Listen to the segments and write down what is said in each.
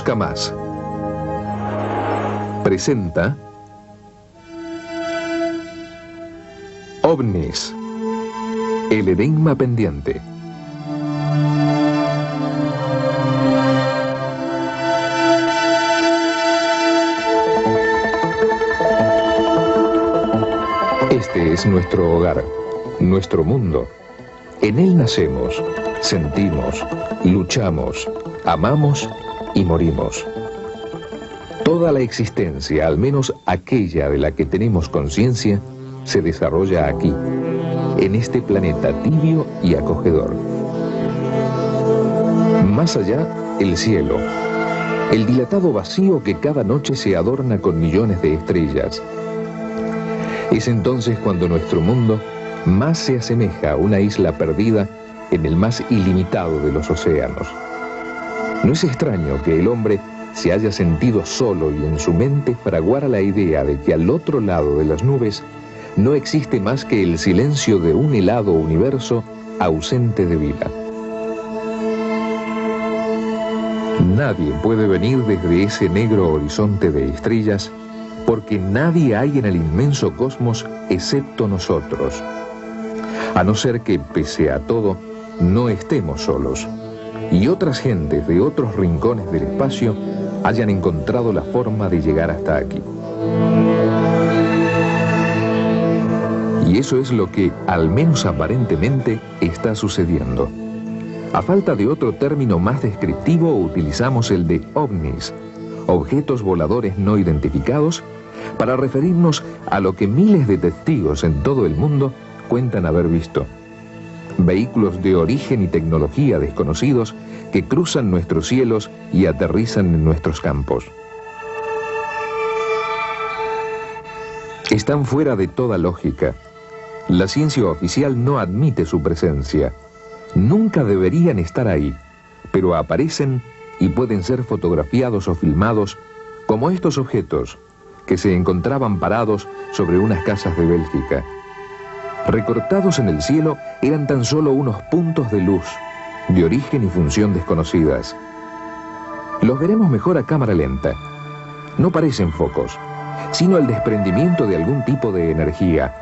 Conozca Más presenta OVNIS, el enigma pendiente. Este es nuestro hogar, nuestro mundo. En él nacemos, sentimos, luchamos, amamos y morimos. Toda la existencia, al menos aquella de la que tenemos conciencia, se desarrolla aquí, en este planeta tibio y acogedor. Más allá, el cielo, el dilatado vacío que cada noche se adorna con millones de estrellas. Es entonces cuando nuestro mundo más se asemeja a una isla perdida en el más ilimitado de los océanos. No es extraño que el hombre se haya sentido solo y en su mente fraguara la idea de que al otro lado de las nubes no existe más que el silencio de un helado universo ausente de vida. Nadie puede venir desde ese negro horizonte de estrellas, porque nadie hay en el inmenso cosmos excepto nosotros, a no ser que, pese a todo, no estemos solos, y otras gentes de otros rincones del espacio hayan encontrado la forma de llegar hasta aquí. Y eso es lo que, al menos aparentemente, está sucediendo. A falta de otro término más descriptivo, utilizamos el de OVNIS, objetos voladores no identificados, para referirnos a lo que miles de testigos en todo el mundo cuentan haber visto. Vehículos de origen y tecnología desconocidos que cruzan nuestros cielos y aterrizan en nuestros campos. Están fuera de toda lógica. La ciencia oficial no admite su presencia. Nunca deberían estar ahí, pero aparecen y pueden ser fotografiados o filmados como estos objetos que se encontraban parados sobre unas casas de Bélgica. Recortados en el cielo eran tan solo unos puntos de luz, de origen y función desconocidas. Los veremos mejor a cámara lenta. No parecen focos, sino el desprendimiento de algún tipo de energía.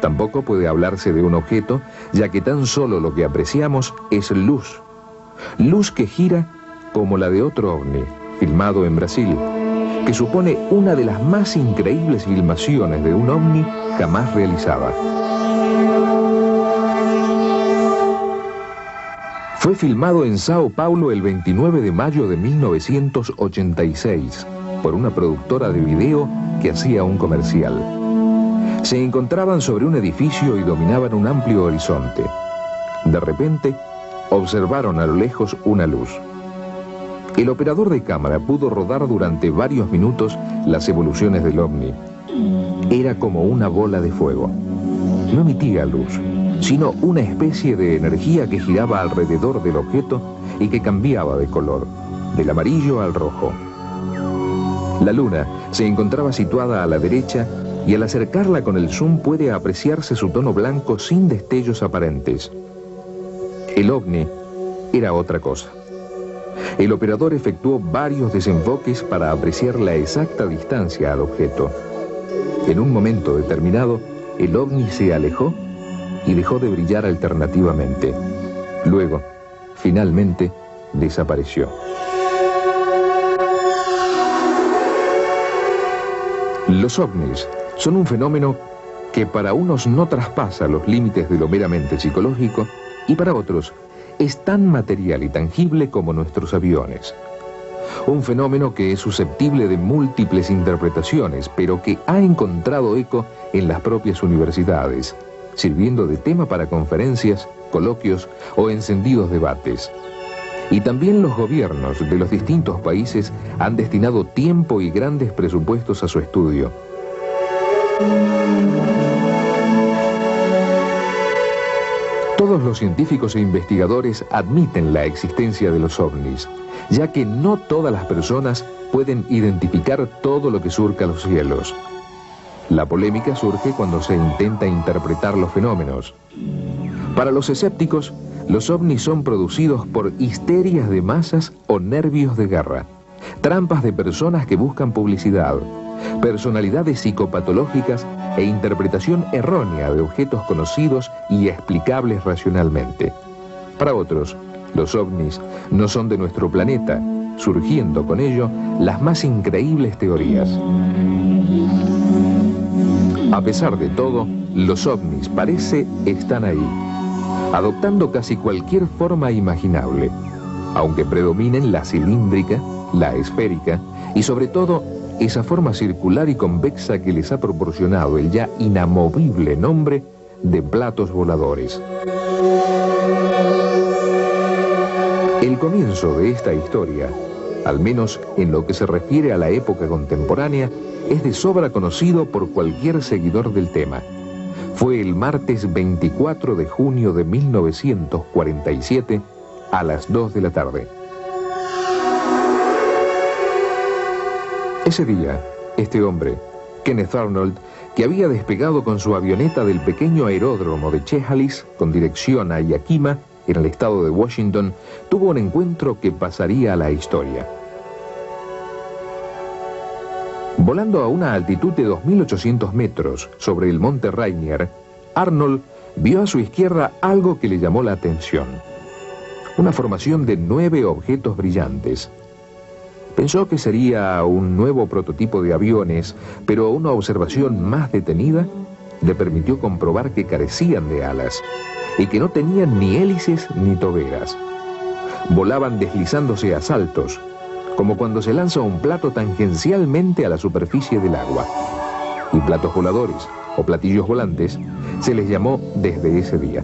Tampoco puede hablarse de un objeto, ya que tan solo lo que apreciamos es luz. Luz que gira como la de otro ovni, filmado en Brasil, que supone una de las más increíbles filmaciones de un ovni jamás realizada. Fue filmado en Sao Paulo el 29 de mayo de 1986 por una productora de video que hacía un comercial. Se encontraban sobre un edificio y dominaban un amplio horizonte. De repente, observaron a lo lejos una luz. El operador de cámara pudo rodar durante varios minutos las evoluciones del ovni. Era como una bola de fuego. No emitía luz, sino una especie de energía que giraba alrededor del objeto y que cambiaba de color, del amarillo al rojo. La luna se encontraba situada a la derecha y al acercarla con el zoom puede apreciarse su tono blanco sin destellos aparentes. El ovni era otra cosa. El operador efectuó varios desenfoques para apreciar la exacta distancia al objeto. En un momento determinado, el ovni se alejó y dejó de brillar alternativamente. Luego, finalmente, desapareció. Los ovnis son un fenómeno que para unos no traspasa los límites de lo meramente psicológico y para otros es tan material y tangible como nuestros aviones. Un fenómeno que es susceptible de múltiples interpretaciones, pero que ha encontrado eco en las propias universidades, sirviendo de tema para conferencias, coloquios o encendidos debates. Y también los gobiernos de los distintos países han destinado tiempo y grandes presupuestos a su estudio. Todos los científicos e investigadores admiten la existencia de los ovnis, ya que no todas las personas pueden identificar todo lo que surca los cielos. La polémica surge cuando se intenta interpretar los fenómenos. Para los escépticos, los ovnis son producidos por histerias de masas o nervios de guerra. trampas de personas que buscan publicidad, personalidades psicopatológicas e interpretación errónea de objetos conocidos y explicables racionalmente. Para otros, los ovnis no son de nuestro planeta, surgiendo con ello las más increíbles teorías. A pesar de todo, los ovnis parece están ahí, adoptando casi cualquier forma imaginable, aunque predominen la cilíndrica, la esférica y sobre todo esa forma circular y convexa que les ha proporcionado el ya inamovible nombre de platos voladores. El comienzo de esta historia, al menos en lo que se refiere a la época contemporánea, es de sobra conocido por cualquier seguidor del tema. Fue el martes 24 de junio de 1947 a las 2 de la tarde. Ese día, este hombre, Kenneth Arnold, que había despegado con su avioneta del pequeño aeródromo de Chehalis con dirección a Yakima, en el estado de Washington, tuvo un encuentro que pasaría a la historia. Volando a una altitud de 2.800 metros sobre el monte Rainier, Arnold vio a su izquierda algo que le llamó la atención. Una formación de 9 objetos brillantes. Pensó que sería un nuevo prototipo de aviones, pero una observación más detenida le permitió comprobar que carecían de alas y que no tenían ni hélices ni toberas. Volaban deslizándose a saltos, como cuando se lanza un plato tangencialmente a la superficie del agua. Y platos voladores, o platillos volantes, se les llamó desde ese día.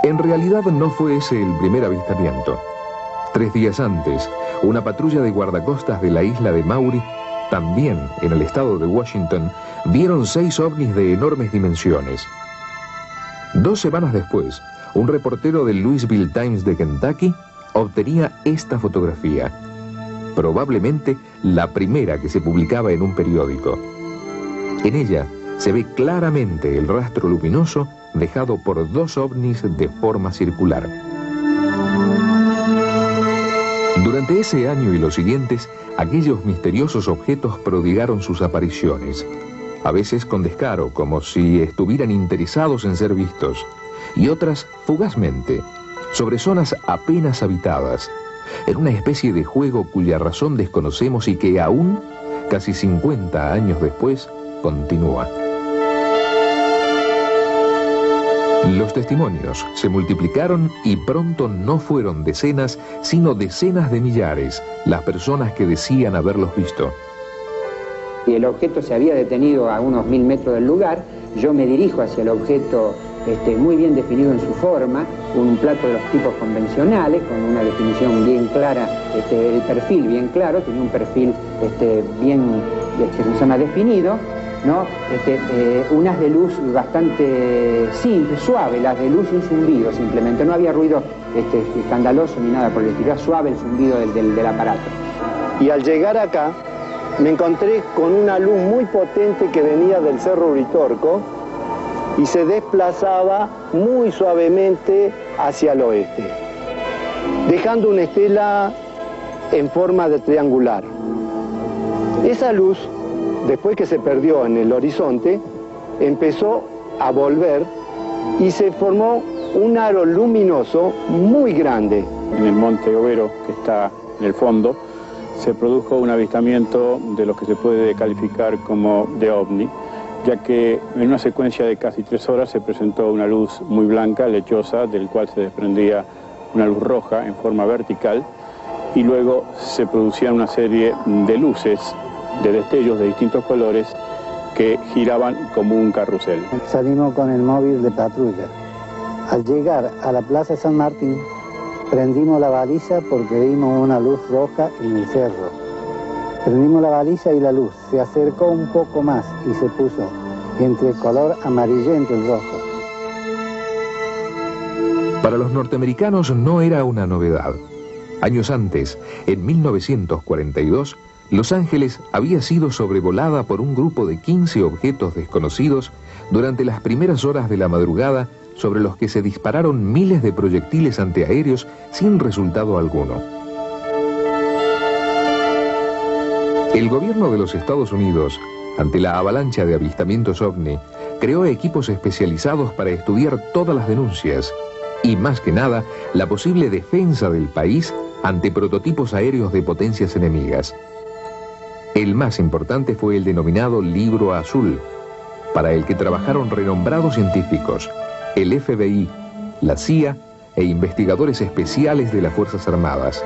En realidad no fue ese el primer avistamiento. 3 días antes, una patrulla de guardacostas de la isla de Maury, también en el estado de Washington, vieron 6 ovnis de enormes dimensiones. 2 semanas después, un reportero del Louisville Times de Kentucky obtenía esta fotografía, probablemente la primera que se publicaba en un periódico. En ella se ve claramente el rastro luminoso dejado por 2 ovnis de forma circular. Durante ese año y los siguientes, aquellos misteriosos objetos prodigaron sus apariciones, a veces con descaro, como si estuvieran interesados en ser vistos, y otras fugazmente, sobre zonas apenas habitadas, en una especie de juego cuya razón desconocemos y que aún, casi 50 años después, continúa. Los testimonios se multiplicaron y pronto no fueron decenas, sino decenas de millares las personas que decían haberlos visto. Y el objeto se había detenido a unos 1000 metros del lugar. Yo me dirijo hacia el objeto muy bien definido en su forma, un plato de los tipos convencionales, con una definición bien clara, el perfil bien claro, tenía un perfil bien definido, ¿no? Un haz de luz bastante simple, suave, el haz de luz y un zumbido simplemente, no había ruido escandaloso ni nada por el estilo, era suave el zumbido del aparato. Y al llegar acá, me encontré con una luz muy potente que venía del Cerro Uritorco y se desplazaba muy suavemente hacia el oeste, dejando una estela en forma de triangular. Esa luz, después que se perdió en el horizonte, empezó a volver y se formó un aro luminoso muy grande. En el monte Overo, que está en el fondo, se produjo un avistamiento de lo que se puede calificar como de ovni, ya que en una secuencia de casi 3 horas se presentó una luz muy blanca, lechosa, del cual se desprendía una luz roja en forma vertical, y luego se producía una serie de luces, de destellos de distintos colores, que giraban como un carrusel. Salimos con el móvil de patrulla. Al llegar a la Plaza San Martín, prendimos la baliza porque vimos una luz roja en el cerro. Prendimos la baliza y la luz se acercó un poco más y se puso entre el color amarillento y rojo. Para los norteamericanos no era una novedad. Años antes, en 1942, Los Ángeles había sido sobrevolada por un grupo de 15 objetos desconocidos durante las primeras horas de la madrugada sobre los que se dispararon miles de proyectiles antiaéreos sin resultado alguno. El gobierno de los Estados Unidos, ante la avalancha de avistamientos ovni, creó equipos especializados para estudiar todas las denuncias y, más que nada, la posible defensa del país ante prototipos aéreos de potencias enemigas. El más importante fue el denominado Libro Azul, para el que trabajaron renombrados científicos, el FBI, la CIA e investigadores especiales de las Fuerzas Armadas.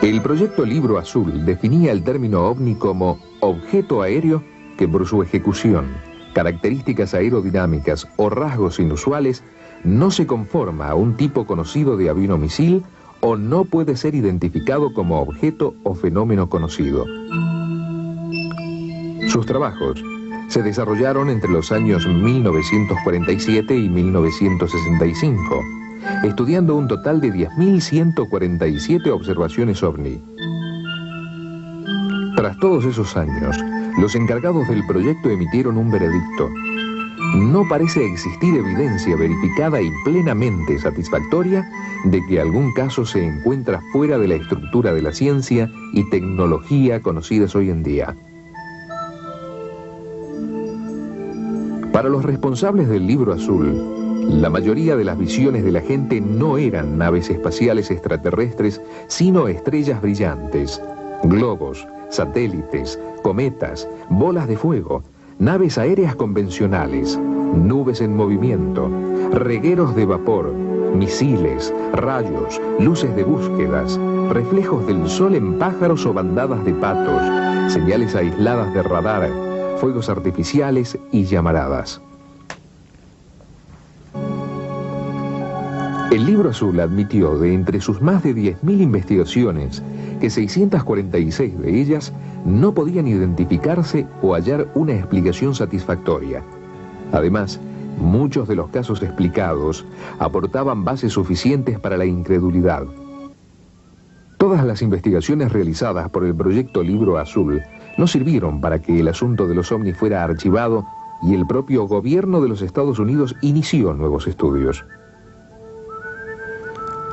El proyecto Libro Azul definía el término ovni como objeto aéreo que por su ejecución, características aerodinámicas o rasgos inusuales no se conforma a un tipo conocido de avión o misil o no puede ser identificado como objeto o fenómeno conocido. Sus trabajos se desarrollaron entre los años 1947 y 1965, estudiando un total de 10.147 observaciones ovni. Tras todos esos años, los encargados del proyecto emitieron un veredicto. No parece existir evidencia verificada y plenamente satisfactoria de que algún caso se encuentra fuera de la estructura de la ciencia y tecnología conocidas hoy en día. Para los responsables del Libro Azul, la mayoría de las visiones de la gente no eran naves espaciales extraterrestres, sino estrellas brillantes, globos, satélites, cometas, bolas de fuego, naves aéreas convencionales, nubes en movimiento, regueros de vapor, misiles, rayos, luces de búsquedas, reflejos del sol en pájaros o bandadas de patos, señales aisladas de radar, fuegos artificiales y llamaradas. El Libro Azul admitió de entre sus más de 10.000 investigaciones que 646 de ellas no podían identificarse o hallar una explicación satisfactoria. Además, muchos de los casos explicados aportaban bases suficientes para la incredulidad. Todas las investigaciones realizadas por el proyecto Libro Azul no sirvieron para que el asunto de los ovnis fuera archivado y el propio gobierno de los Estados Unidos inició nuevos estudios.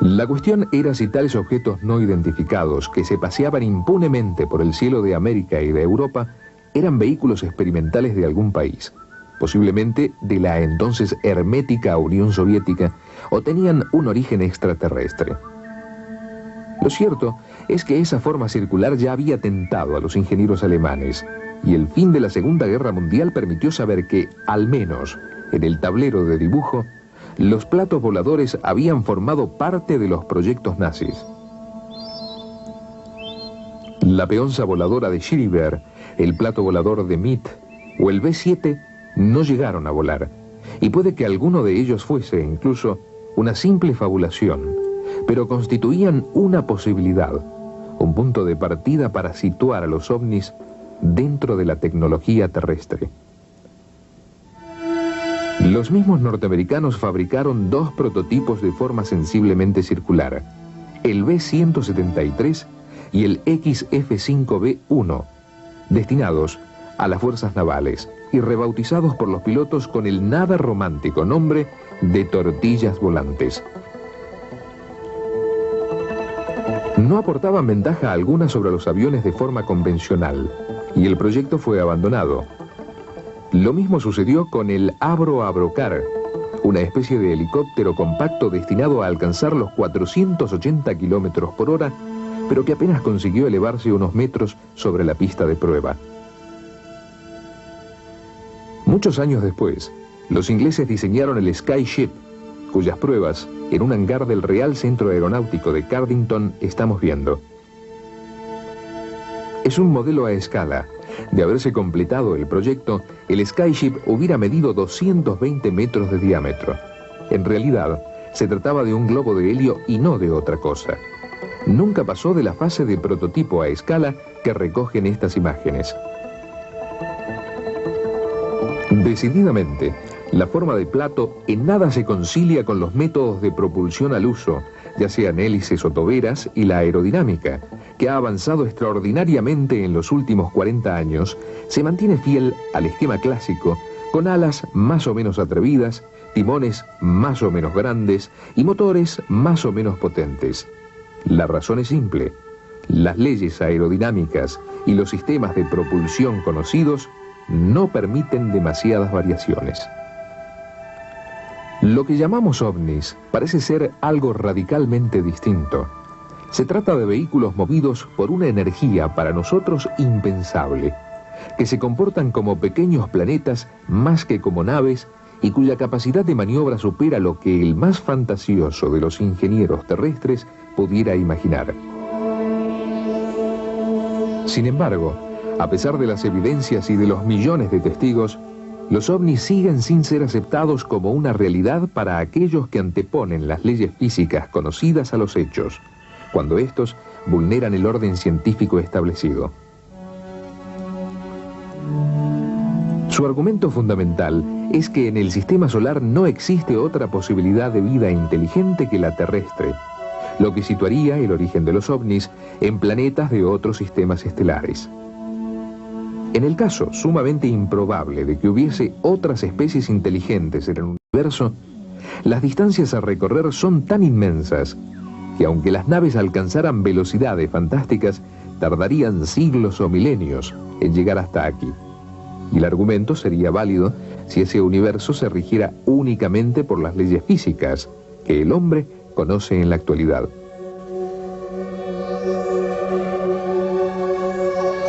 La cuestión era si tales objetos no identificados que se paseaban impunemente por el cielo de América y de Europa eran vehículos experimentales de algún país, posiblemente de la entonces hermética Unión Soviética, o tenían un origen extraterrestre. Lo cierto es que esa forma circular ya había tentado a los ingenieros alemanes, y el fin de la Segunda Guerra Mundial permitió saber que, al menos en el tablero de dibujo, los platos voladores habían formado parte de los proyectos nazis. La peonza voladora de Schreiber, el plato volador de Meade o el B-7 no llegaron a volar, y puede que alguno de ellos fuese incluso una simple fabulación, pero constituían una posibilidad, un punto de partida para situar a los ovnis dentro de la tecnología terrestre. Los mismos norteamericanos fabricaron dos prototipos de forma sensiblemente circular, el B-173 y el XF-5B-1, destinados a las fuerzas navales y rebautizados por los pilotos con el nada romántico nombre de tortillas volantes. No aportaban ventaja alguna sobre los aviones de forma convencional y el proyecto fue abandonado. Lo mismo sucedió con el Avro-Avrocar, una especie de helicóptero compacto destinado a alcanzar los 480 kilómetros por hora, pero que apenas consiguió elevarse unos metros sobre la pista de prueba. Muchos años después, los ingleses diseñaron el Skyship, cuyas pruebas, en un hangar del Real Centro Aeronáutico de Cardington, estamos viendo. Es un modelo a escala. De haberse completado el proyecto, el Skyship hubiera medido 220 metros de diámetro. En realidad, se trataba de un globo de helio y no de otra cosa. Nunca pasó de la fase de prototipo a escala que recogen estas imágenes. Decididamente, la forma de plato en nada se concilia con los métodos de propulsión al uso, ya sean hélices o toberas, y la aerodinámica, que ha avanzado extraordinariamente en los últimos 40 años, se mantiene fiel al esquema clásico con alas más o menos atrevidas, timones más o menos grandes y motores más o menos potentes. La razón es simple: las leyes aerodinámicas y los sistemas de propulsión conocidos no permiten demasiadas variaciones. Lo que llamamos ovnis parece ser algo radicalmente distinto. Se trata de vehículos movidos por una energía para nosotros impensable, que se comportan como pequeños planetas más que como naves y cuya capacidad de maniobra supera lo que el más fantasioso de los ingenieros terrestres pudiera imaginar. Sin embargo, a pesar de las evidencias y de los millones de testigos, los ovnis siguen sin ser aceptados como una realidad para aquellos que anteponen las leyes físicas conocidas a los hechos, cuando estos vulneran el orden científico establecido. Su argumento fundamental es que en el sistema solar no existe otra posibilidad de vida inteligente que la terrestre, lo que situaría el origen de los ovnis en planetas de otros sistemas estelares. En el caso sumamente improbable de que hubiese otras especies inteligentes en el universo, las distancias a recorrer son tan inmensas que aunque las naves alcanzaran velocidades fantásticas, tardarían siglos o milenios en llegar hasta aquí. Y el argumento sería válido si ese universo se rigiera únicamente por las leyes físicas que el hombre conoce en la actualidad.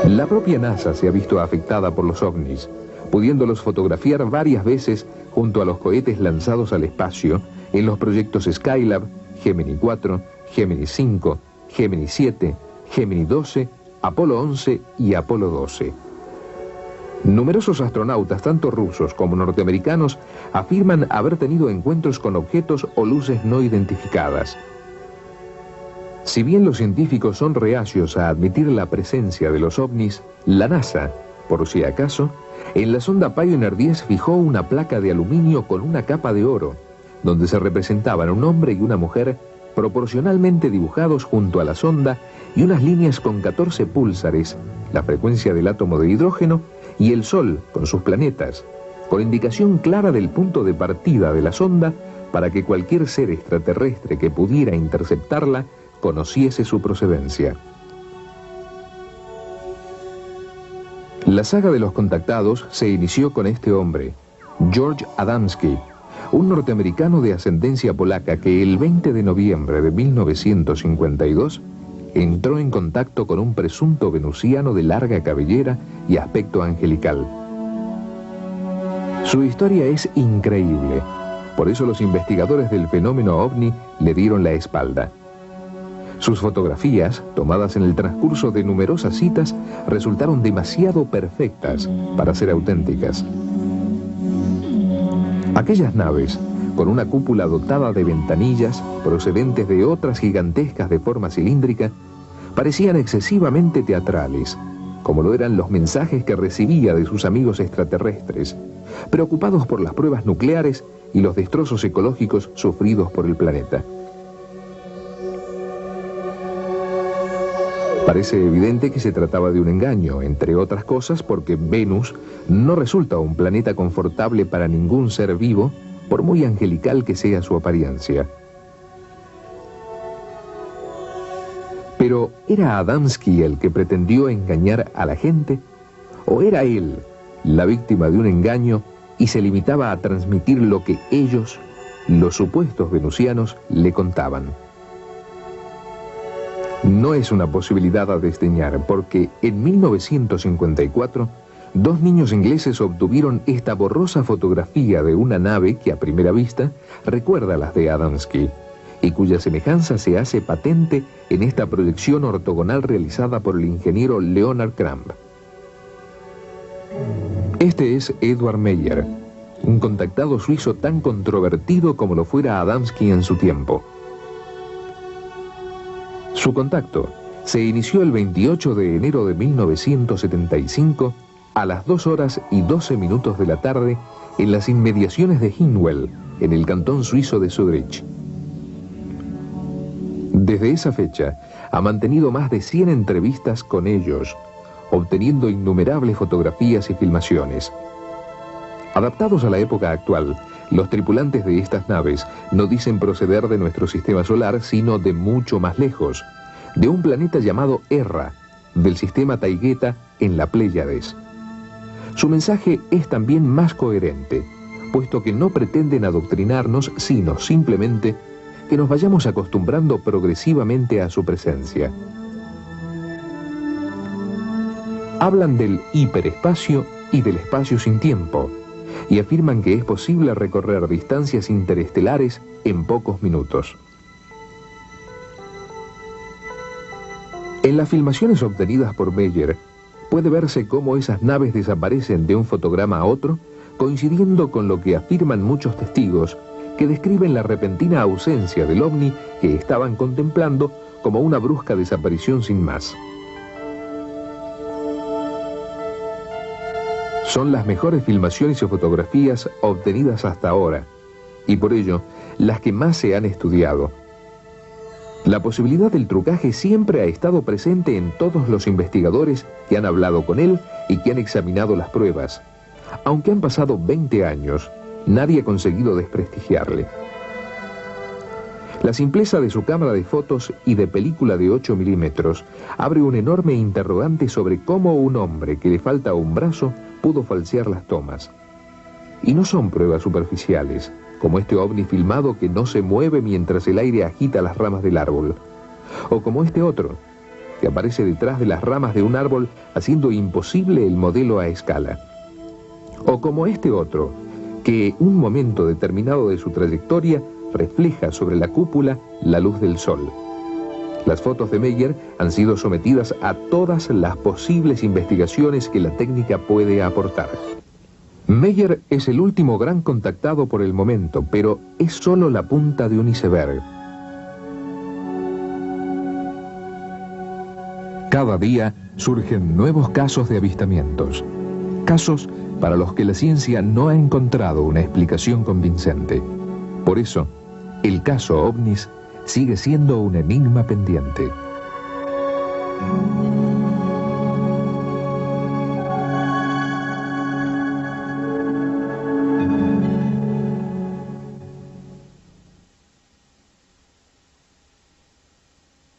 La propia NASA se ha visto afectada por los ovnis, pudiéndolos fotografiar varias veces junto a los cohetes lanzados al espacio en los proyectos Skylab, Gemini 4, Gemini 5, Gemini 7, Gemini 12, Apolo 11 y Apolo 12. Numerosos astronautas, tanto rusos como norteamericanos, afirman haber tenido encuentros con objetos o luces no identificadas. Si bien los científicos son reacios a admitir la presencia de los ovnis, la NASA, por si acaso, en la sonda Pioneer 10 fijó una placa de aluminio con una capa de oro, donde se representaban un hombre y una mujer proporcionalmente dibujados junto a la sonda y unas líneas con 14 púlsares, la frecuencia del átomo de hidrógeno y el Sol con sus planetas, con indicación clara del punto de partida de la sonda para que cualquier ser extraterrestre que pudiera interceptarla conociese su procedencia. La saga de los contactados se inició con este hombre, George Adamski, un norteamericano de ascendencia polaca que el 20 de noviembre de 1952 entró en contacto con un presunto venusiano de larga cabellera y aspecto angelical. Su historia es increíble, por eso los investigadores del fenómeno ovni le dieron la espalda. Sus fotografías, tomadas en el transcurso de numerosas citas, resultaron demasiado perfectas para ser auténticas. Aquellas naves, con una cúpula dotada de ventanillas procedentes de otras gigantescas de forma cilíndrica, parecían excesivamente teatrales, como lo eran los mensajes que recibía de sus amigos extraterrestres, preocupados por las pruebas nucleares y los destrozos ecológicos sufridos por el planeta. Parece evidente que se trataba de un engaño, entre otras cosas porque Venus no resulta un planeta confortable para ningún ser vivo, por muy angelical que sea su apariencia. Pero, ¿era Adamski el que pretendió engañar a la gente? ¿O era él la víctima de un engaño y se limitaba a transmitir lo que ellos, los supuestos venusianos, le contaban? No es una posibilidad a desdeñar, porque en 1954, dos niños ingleses obtuvieron esta borrosa fotografía de una nave que a primera vista recuerda a las de Adamski, y cuya semejanza se hace patente en esta proyección ortogonal realizada por el ingeniero Leonard Crumb. Este es Edward Meyer, un contactado suizo tan controvertido como lo fuera Adamski en su tiempo. Su contacto se inició el 28 de enero de 1975 a las 2:12 de la tarde en las inmediaciones de Hinwell, en el cantón suizo de Zurich. Desde esa fecha ha mantenido más de 100 entrevistas con ellos, obteniendo innumerables fotografías y filmaciones. A Adaptados a la época actual, los tripulantes de estas naves no dicen proceder de nuestro sistema solar, sino de mucho más lejos, de un planeta llamado Erra, del sistema Taigueta en la Pléyades. Su mensaje es también más coherente, puesto que no pretenden adoctrinarnos, sino simplemente que nos vayamos acostumbrando progresivamente a su presencia. Hablan del hiperespacio y del espacio sin tiempo, y afirman que es posible recorrer distancias interestelares en pocos minutos. En las filmaciones obtenidas por Meyer, puede verse cómo esas naves desaparecen de un fotograma a otro, coincidiendo con lo que afirman muchos testigos que describen la repentina ausencia del ovni que estaban contemplando como una brusca desaparición sin más. Son las mejores filmaciones y fotografías obtenidas hasta ahora, y por ello, las que más se han estudiado. La posibilidad del trucaje siempre ha estado presente en todos los investigadores que han hablado con él y que han examinado las pruebas. Aunque han pasado 20 años, nadie ha conseguido desprestigiarle. La simpleza de su cámara de fotos y de película de 8 milímetros abre un enorme interrogante sobre cómo un hombre que le falta un brazo pudo falsear las tomas. Y no son pruebas superficiales, como este ovni filmado que no se mueve mientras el aire agita las ramas del árbol, o como este otro, que aparece detrás de las ramas de un árbol haciendo imposible el modelo a escala, o como este otro, que un momento determinado de su trayectoria refleja sobre la cúpula la luz del sol. Las fotos de Meyer han sido sometidas a todas las posibles investigaciones que la técnica puede aportar. Meyer es el último gran contactado por el momento, pero es solo la punta de un iceberg. Cada día surgen nuevos casos de avistamientos, casos para los que la ciencia no ha encontrado una explicación convincente. Por eso, el caso OVNIS sigue siendo un enigma pendiente.